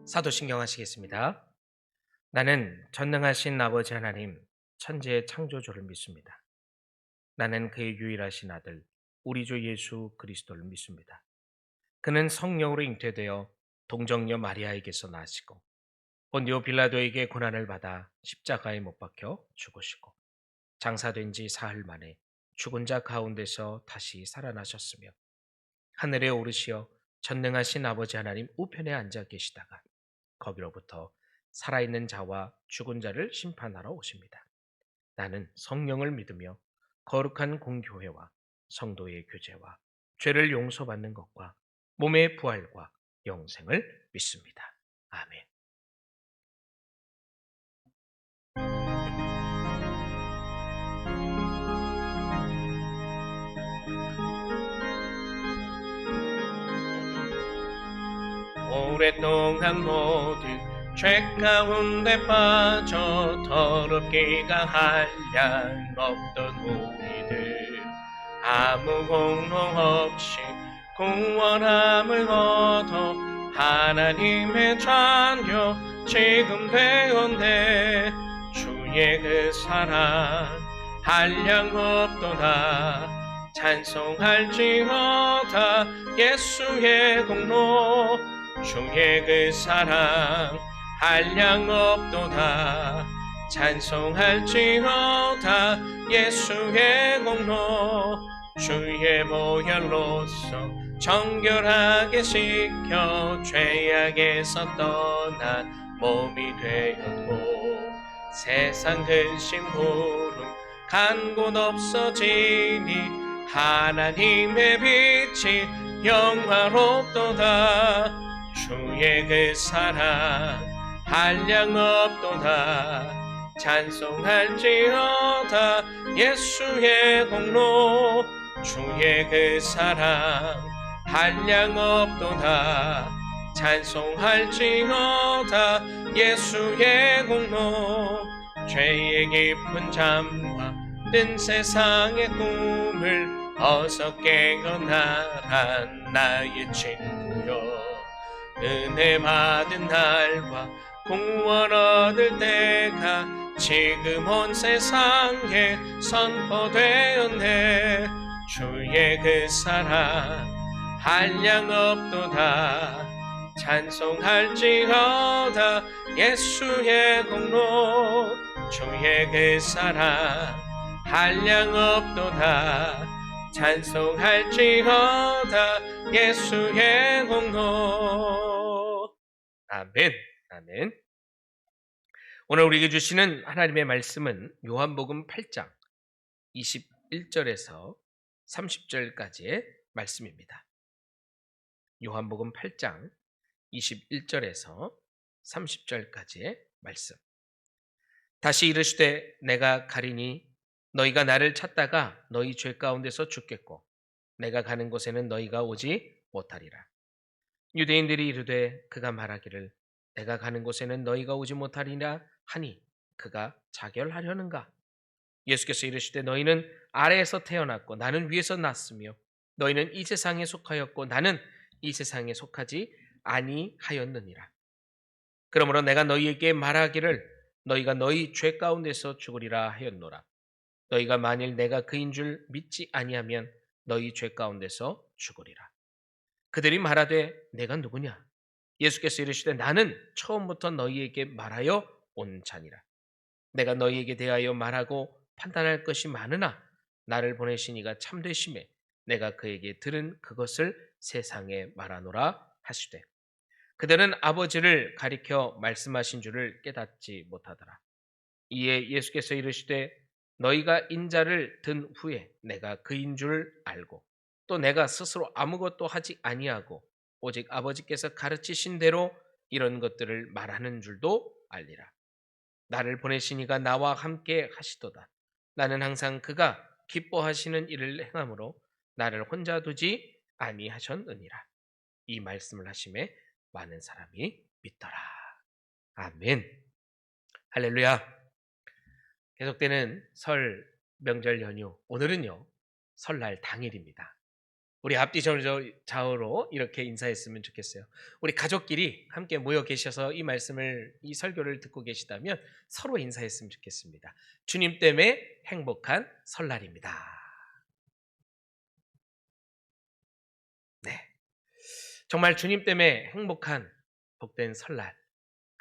사도신경 하시겠습니다. 나는 전능하신 아버지 하나님, 천지의 창조주를 믿습니다. 나는 그의 유일하신 아들, 우리 주 예수 그리스도를 믿습니다. 그는 성령으로 잉태되어 동정녀 마리아에게서 나시고 본디오 빌라도에게 고난을 받아 십자가에 못 박혀 죽으시고 장사된 지 사흘 만에 죽은 자 가운데서 다시 살아나셨으며 하늘에 오르시어 전능하신 아버지 하나님 우편에 앉아 계시다가 거기로부터 살아있는 자와 죽은 자를 심판하러 오십니다. 나는 성령을 믿으며 거룩한 공교회와 성도의 교제와 죄를 용서받는 것과 몸의 부활과 영생을 믿습니다. 아멘. 오랫동안 모두 죄 가운데 빠져 더럽기가 한량 없던 우리들 아무 공로 없이 구원함을 얻어 하나님의 자녀 지금 되었네. 주의 그 사랑 한량 없도다. 찬송할지어다. 예수의 공로 주의 그 사랑 한량 없도다. 찬송할지어다. 예수의 공로 주의 보혈로서 정결하게 씻겨 죄악에서 떠난 몸이 되었고 세상 근심 구름 간 곳 없어지니 하나님의 빛이 영화롭도다. 주의 그 사랑 한량 없도다. 찬송할지어다. 예수의 공로 주의 그 사랑 한량 없도다. 찬송할지어다. 예수의 공로 죄의 깊은 잠과 뜬 세상의 꿈을 어서 깨어나라 나의 친구여. 은혜 받은 날과 구원 얻을 때가 지금 온 세상에 선포되었네. 주의 그 사랑 한량 없도다. 찬송할지어다. 예수의 공로 주의 그 사랑 한량 없도다. 찬송할지어다. 예수의 공로. 아멘. 아멘. 오늘 우리에게 주시는 하나님의 말씀은 요한복음 8장 21절에서 30절까지의 말씀입니다. 요한복음 8장 21절에서 30절까지의 말씀. 다시 이르시되 내가 가리니 너희가 나를 찾다가 너희 죄 가운데서 죽겠고 내가 가는 곳에는 너희가 오지 못하리라. 유대인들이 이르되 그가 말하기를 내가 가는 곳에는 너희가 오지 못하리라 하니 그가 자결하려는가? 예수께서 이르시되 너희는 아래에서 태어났고 나는 위에서 났으며 너희는 이 세상에 속하였고 나는 이 세상에 속하지 아니하였느니라. 그러므로 내가 너희에게 말하기를 너희가 너희 죄 가운데서 죽으리라 하였노라. 너희가 만일 내가 그인 줄 믿지 아니하면 너희 죄 가운데서 죽으리라. 그들이 말하되 내가 누구냐? 예수께서 이르시되 나는 처음부터 너희에게 말하여 온 자니라. 내가 너희에게 대하여 말하고 판단할 것이 많으나 나를 보내신 이가 참되심에 내가 그에게 들은 그것을 세상에 말하노라 하시되 그들은 아버지를 가리켜 말씀하신 줄을 깨닫지 못하더라. 이에 예수께서 이르시되 너희가 인자를 든 후에 내가 그인 줄 알고 또 내가 스스로 아무것도 하지 아니하고 오직 아버지께서 가르치신 대로 이런 것들을 말하는 줄도 알리라. 나를 보내신 이가 나와 함께 하시도다. 나는 항상 그가 기뻐하시는 일을 행함으로 나를 혼자 두지 아니하셨느니라. 이 말씀을 하심에 많은 사람이 믿더라. 아멘. 할렐루야. 계속되는 설 명절 연휴. 오늘은요 설날 당일입니다. 우리 앞뒤 좌우로 이렇게 인사했으면 좋겠어요. 우리 가족끼리 함께 모여 계셔서 이 설교를 듣고 계시다면 서로 인사했으면 좋겠습니다. 주님 때문에 행복한 설날입니다. 네. 정말 주님 때문에 행복한 복된 설날,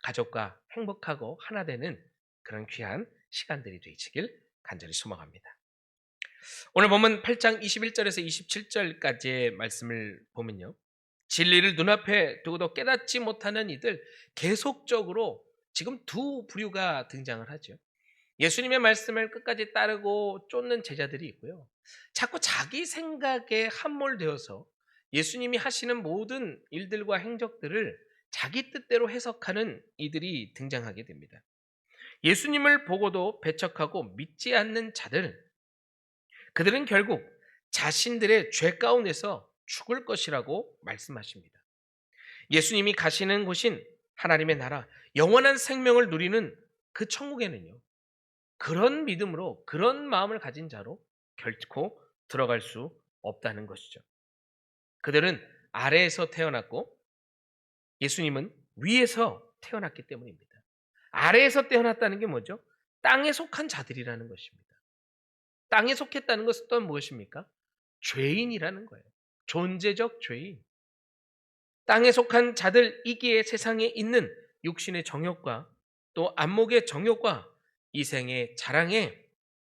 가족과 행복하고 하나 되는 그런 귀한 시간들이 되시길 간절히 소망합니다. 오늘 보면 8장 21절에서 27절까지의 말씀을 보면요. 진리를 눈앞에 두고도 깨닫지 못하는 이들, 계속적으로 지금 두 부류가 등장을 하죠. 예수님의 말씀을 끝까지 따르고 쫓는 제자들이 있고요. 자꾸 자기 생각에 함몰되어서 예수님이 하시는 모든 일들과 행적들을 자기 뜻대로 해석하는 이들이 등장하게 됩니다. 예수님을 보고도 배척하고 믿지 않는 자들, 그들은 결국 자신들의 죄 가운데서 죽을 것이라고 말씀하십니다. 예수님이 가시는 곳인 하나님의 나라, 영원한 생명을 누리는 그 천국에는요, 그런 믿음으로, 그런 마음을 가진 자로 결코 들어갈 수 없다는 것이죠. 그들은 아래에서 태어났고 예수님은 위에서 태어났기 때문입니다. 아래에서 태어났다는 게 뭐죠? 땅에 속한 자들이라는 것입니다. 땅에 속했다는 것은 또 무엇입니까? 죄인이라는 거예요. 존재적 죄인. 땅에 속한 자들이기에 세상에 있는 육신의 정욕과 또 안목의 정욕과 이생의 자랑에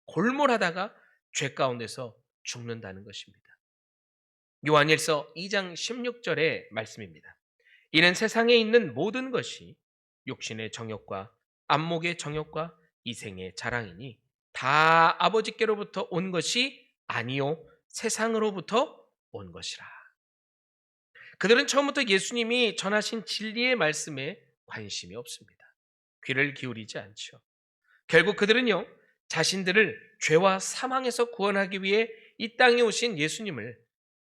골몰하다가 죄 가운데서 죽는다는 것입니다. 요한일서 2장 16절의 말씀입니다. 이는 세상에 있는 모든 것이 육신의 정욕과 안목의 정욕과 이생의 자랑이니 다 아버지께로부터 온 것이 아니요 세상으로부터 온 것이라. 그들은 처음부터 예수님이 전하신 진리의 말씀에 관심이 없습니다. 귀를 기울이지 않죠. 결국 그들은요, 자신들을 죄와 사망에서 구원하기 위해 이 땅에 오신 예수님을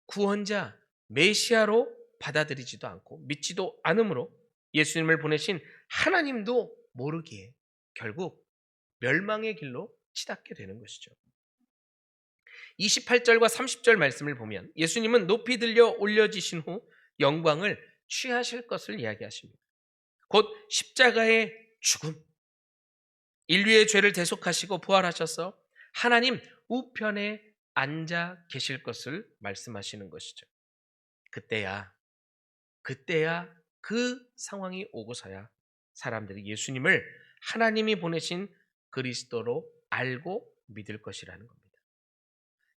구원자, 메시아로 받아들이지도 않고 믿지도 않으므로 예수님을 보내신 하나님도 모르기에 결국 멸망의 길로 치닫게 되는 것이죠. 28절과 30절 말씀을 보면 예수님은 높이 들려 올려지신 후 영광을 취하실 것을 이야기하십니다. 곧 십자가의 죽음, 인류의 죄를 대속하시고 부활하셔서 하나님 우편에 앉아 계실 것을 말씀하시는 것이죠. 그때야 그 상황이 오고서야 사람들이 예수님을 하나님이 보내신 그리스도로 알고 믿을 것이라는 겁니다.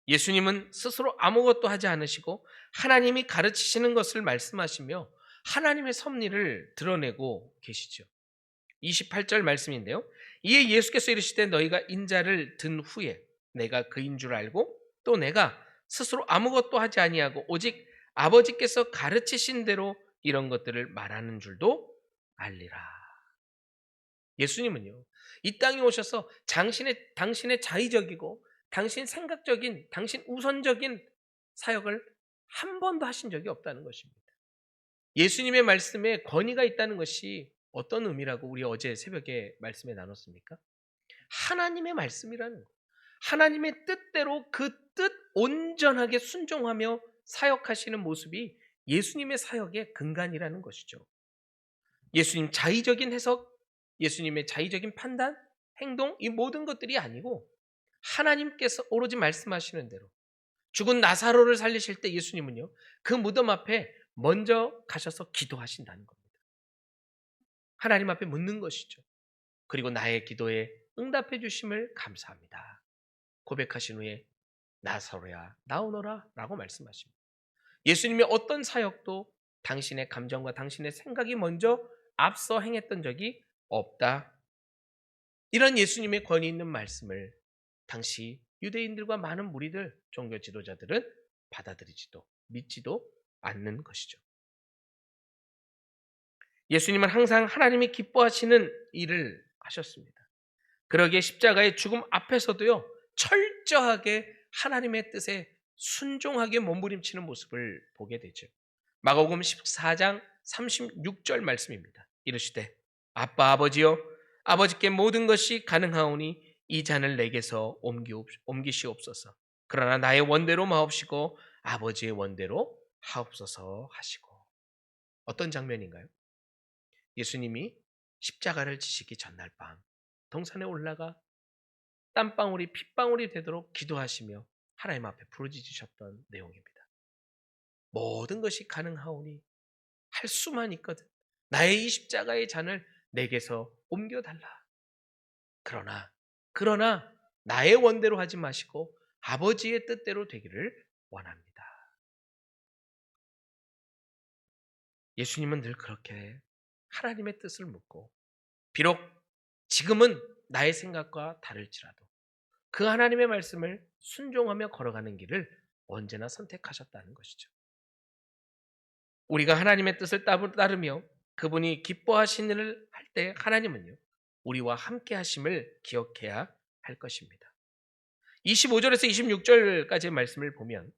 예수님은 스스로 아무것도 하지 않으시고 하나님이 가르치시는 것을 말씀하시며 하나님의 섭리를 드러내고 계시죠. 28절 말씀인데요. 이에 예수께서 이르시되 너희가 인자를 든 후에 내가 그인 줄 알고 또 내가 스스로 아무것도 하지 아니하고 오직 아버지께서 가르치신 대로 이런 것들을 말하는 줄도 알리라. 예수님은요, 이 땅에 오셔서 당신의 자의적이고 당신 생각적인, 당신 우선적인 사역을 한 번도 하신 적이 없다는 것입니다. 예수님의 말씀에 권위가 있다는 것이 어떤 의미라고 우리 어제 새벽에 말씀에 나눴습니까? 하나님의 말씀이라는 거. 하나님의 뜻대로 그 뜻 온전하게 순종하며 사역하시는 모습이 예수님의 사역의 근간이라는 것이죠. 예수님 자의적인 해석, 예수님의 자의적인 판단, 행동, 이 모든 것들이 아니고 하나님께서 오로지 말씀하시는 대로 죽은 나사로를 살리실 때 예수님은요, 그 무덤 앞에 먼저 가셔서 기도하신다는 겁니다. 하나님 앞에 묻는 것이죠. 그리고 나의 기도에 응답해 주심을 감사합니다. 고백하신 후에 나사로야 나오너라 라고 말씀하십니다. 예수님의 어떤 사역도 당신의 감정과 당신의 생각이 먼저 앞서 행했던 적이 없다. 이런 예수님의 권위 있는 말씀을 당시 유대인들과 많은 무리들, 종교 지도자들은 받아들이지도 믿지도 않는 것이죠. 예수님은 항상 하나님이 기뻐하시는 일을 하셨습니다. 그러기에 십자가의 죽음 앞에서도요, 철저하게 하나님의 뜻에 순종하게 몸부림치는 모습을 보게 되죠. 마가복음 14장 36절 말씀입니다. 이르시되 아빠 아버지여 아버지께 모든 것이 가능하오니 이 잔을 내게서 옮기시옵소서. 그러나 나의 원대로 마옵시고 아버지의 원대로 하옵소서 하시고. 어떤 장면인가요? 예수님이 십자가를 지시기 전날 밤 동산에 올라가 땀방울이 핏방울이 되도록 기도하시며 하나님 앞에 부르짖으셨던 내용입니다. 모든 것이 가능하오니 할 수만 있거든 나의 이 십자가의 잔을 내게서 옮겨달라. 그러나 나의 원대로 하지 마시고 아버지의 뜻대로 되기를 원합니다. 예수님은 늘 그렇게 하나님의 뜻을 묻고 비록 지금은 나의 생각과 다를지라도 그 하나님의 말씀을 순종하며 걸어가는 길을 언제나 선택하셨다는 것이죠. 우리가 하나님의 뜻을 따르며 그분이 기뻐하신 일을 할 때 하나님은요, 우리와 함께 하심을 기억해야 할 것입니다. 25절에서 26절까지의 말씀을 보면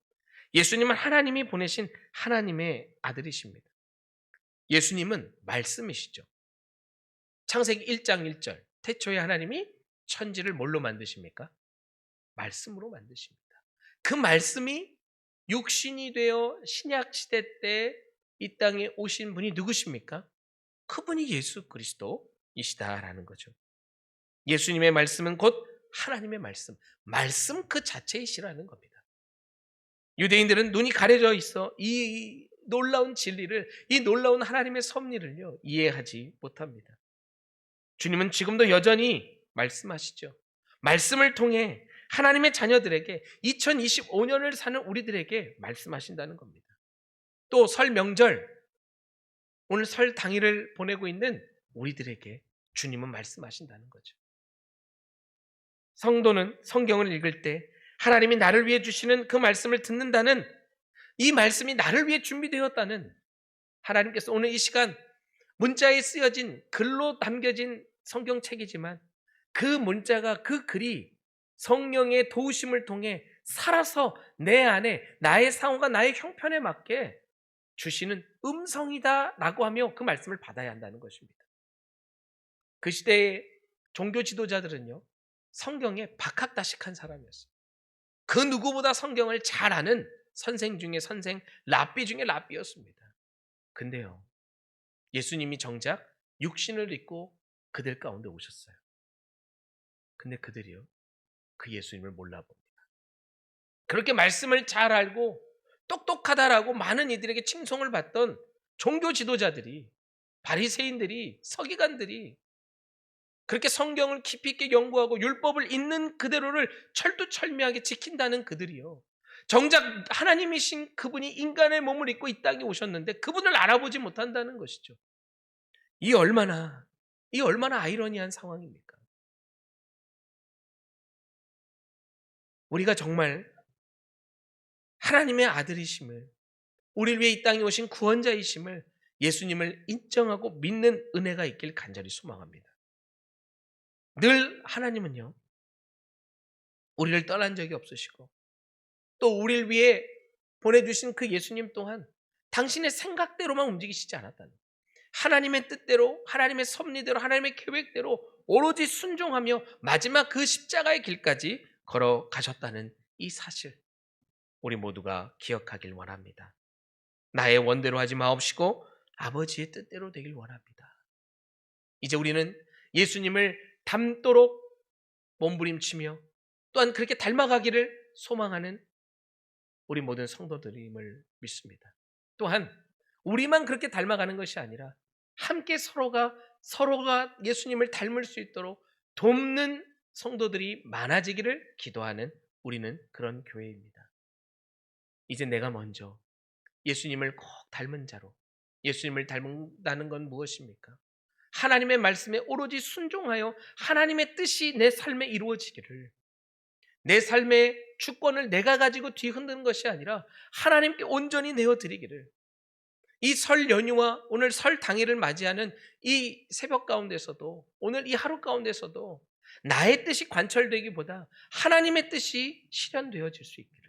예수님은 하나님이 보내신 하나님의 아들이십니다. 예수님은 말씀이시죠. 창세기 1장 1절 태초에 하나님이 천지를 뭘로 만드십니까? 말씀으로 만드십니다. 그 말씀이 육신이 되어 신약 시대 때 이 땅에 오신 분이 누구십니까? 그분이 예수 그리스도이시다라는 거죠. 예수님의 말씀은 곧 하나님의 말씀 그 자체이시라는 겁니다. 유대인들은 눈이 가려져 있어 이 놀라운 진리를, 이 놀라운 하나님의 섭리를요 이해하지 못합니다. 주님은 지금도 여전히 말씀하시죠. 말씀을 통해 하나님의 자녀들에게 2025년을 사는 우리들에게 말씀하신다는 겁니다. 또 설 명절, 오늘 설 당일을 보내고 있는 우리들에게 주님은 말씀하신다는 거죠. 성도는 성경을 읽을 때 하나님이 나를 위해 주시는 그 말씀을 듣는다는, 이 말씀이 나를 위해 준비되었다는, 하나님께서 오늘 이 시간 문자에 쓰여진 글로 남겨진 성경책이지만 그 문자가, 그 글이 성령의 도우심을 통해 살아서 내 안에 나의 상황과 나의 형편에 맞게 주시는 음성이다라고 하며 그 말씀을 받아야 한다는 것입니다. 그 시대의 종교 지도자들은요, 성경에 박학다식한 사람이었어요. 그 누구보다 성경을 잘 아는 선생 중에 선생, 랍비 중에 랍비였습니다. 근데요, 예수님이 정작 육신을 입고 그들 가운데 오셨어요. 근데 그들이요, 그 예수님을 몰라봅니다. 그렇게 말씀을 잘 알고 똑똑하다라고 많은 이들에게 칭송을 받던 종교 지도자들이, 바리새인들이, 서기관들이, 그렇게 성경을 깊이 있게 연구하고 율법을 있는 그대로를 철두철미하게 지킨다는 그들이요, 정작 하나님이신 그분이 인간의 몸을 입고 이 땅에 오셨는데 그분을 알아보지 못한다는 것이죠. 이 얼마나 아이러니한 상황입니까? 우리가 정말 하나님의 아들이심을, 우리를 위해 이 땅에 오신 구원자이심을, 예수님을 인정하고 믿는 은혜가 있길 간절히 소망합니다. 늘 하나님은요, 우리를 떠난 적이 없으시고 또 우리를 위해 보내주신 그 예수님 또한 당신의 생각대로만 움직이시지 않았다는, 하나님의 뜻대로, 하나님의 섭리대로, 하나님의 계획대로 오로지 순종하며 마지막 그 십자가의 길까지 걸어가셨다는 이 사실, 우리 모두가 기억하길 원합니다. 나의 원대로 하지 마옵시고 아버지의 뜻대로 되길 원합니다. 이제 우리는 예수님을 닮도록 몸부림치며 또한 그렇게 닮아가기를 소망하는 우리 모든 성도들임을 믿습니다. 또한 우리만 그렇게 닮아가는 것이 아니라 함께 서로가 예수님을 닮을 수 있도록 돕는 성도들이 많아지기를 기도하는 우리는 그런 교회입니다. 이제 내가 먼저 예수님을 꼭 닮은 자로, 예수님을 닮는다는 건 무엇입니까? 하나님의 말씀에 오로지 순종하여 하나님의 뜻이 내 삶에 이루어지기를, 내 삶의 주권을 내가 가지고 뒤흔드는 것이 아니라 하나님께 온전히 내어드리기를, 이 설 연휴와 오늘 설 당일을 맞이하는 이 새벽 가운데서도, 오늘 이 하루 가운데서도 나의 뜻이 관철되기보다 하나님의 뜻이 실현되어질 수 있기를,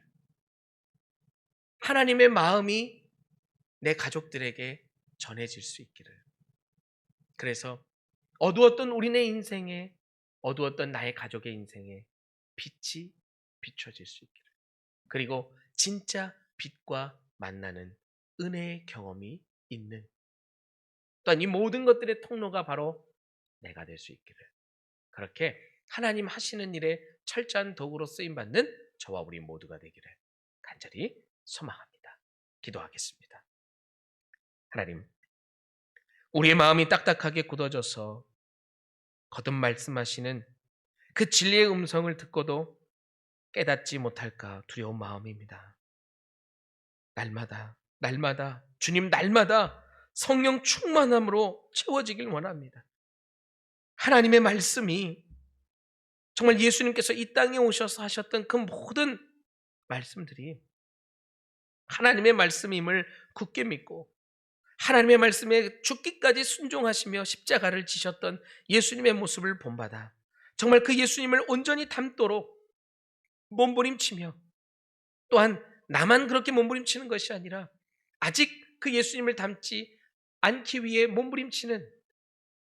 하나님의 마음이 내 가족들에게 전해질 수 있기를, 그래서 어두웠던 우리네 인생에, 어두웠던 나의 가족의 인생에 빛이 비춰질 수 있기를, 그리고 진짜 빛과 만나는 은혜의 경험이 있는, 또한 이 모든 것들의 통로가 바로 내가 될 수 있기를, 그렇게 하나님 하시는 일에 철저한 도구로 쓰임받는 저와 우리 모두가 되기를 간절히 소망합니다. 기도하겠습니다. 하나님, 우리의 마음이 딱딱하게 굳어져서 거듭 말씀하시는 그 진리의 음성을 듣고도 깨닫지 못할까 두려운 마음입니다. 날마다 주님, 날마다 성령 충만함으로 채워지길 원합니다. 하나님의 말씀이 정말 예수님께서 이 땅에 오셔서 하셨던 그 모든 말씀들이 하나님의 말씀임을 굳게 믿고, 하나님의 말씀에 죽기까지 순종하시며 십자가를 지셨던 예수님의 모습을 본받아 정말 그 예수님을 온전히 닮도록 몸부림치며, 또한 나만 그렇게 몸부림치는 것이 아니라 아직 그 예수님을 닮지 않기 위해 몸부림치는,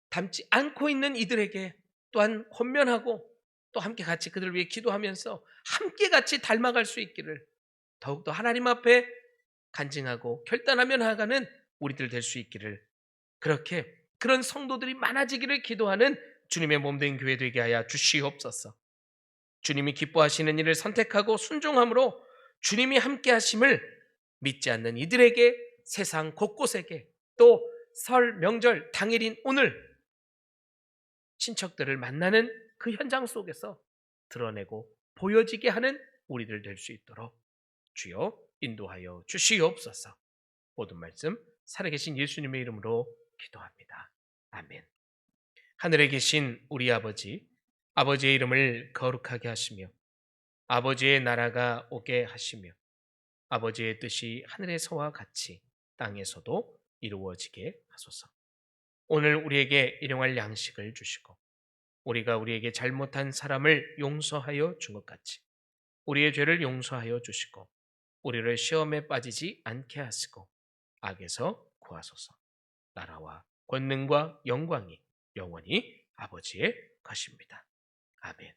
닮지 않고 있는 이들에게 또한 권면하고, 또 함께 같이 그들을 위해 기도하면서 함께 같이 닮아갈 수 있기를 더욱더 하나님 앞에 간증하고 결단하며 나아가는 우리들 될 수 있기를, 그렇게 그런 성도들이 많아지기를 기도하는 주님의 몸된 교회 되게 하여 주시옵소서. 주님이 기뻐하시는 일을 선택하고 순종함으로 주님이 함께 하심을 믿지 않는 이들에게, 세상 곳곳에게, 또 설 명절 당일인 오늘 친척들을 만나는 그 현장 속에서 드러내고 보여지게 하는 우리들 될 수 있도록 주여 인도하여 주시옵소서. 모든 말씀 살아계신 예수님의 이름으로 기도합니다. 아멘. 하늘에 계신 우리 아버지, 아버지의 이름을 거룩하게 하시며 아버지의 나라가 오게 하시며 아버지의 뜻이 하늘에서와 같이 땅에서도 이루어지게 하소서. 오늘 우리에게 일용할 양식을 주시고 우리가 우리에게 잘못한 사람을 용서하여 준 것 같이 우리의 죄를 용서하여 주시고 우리를 시험에 빠지지 않게 하시고 악에서 구하소서. 나라와 권능과 영광이 영원히 아버지의 것입니다. 아멘.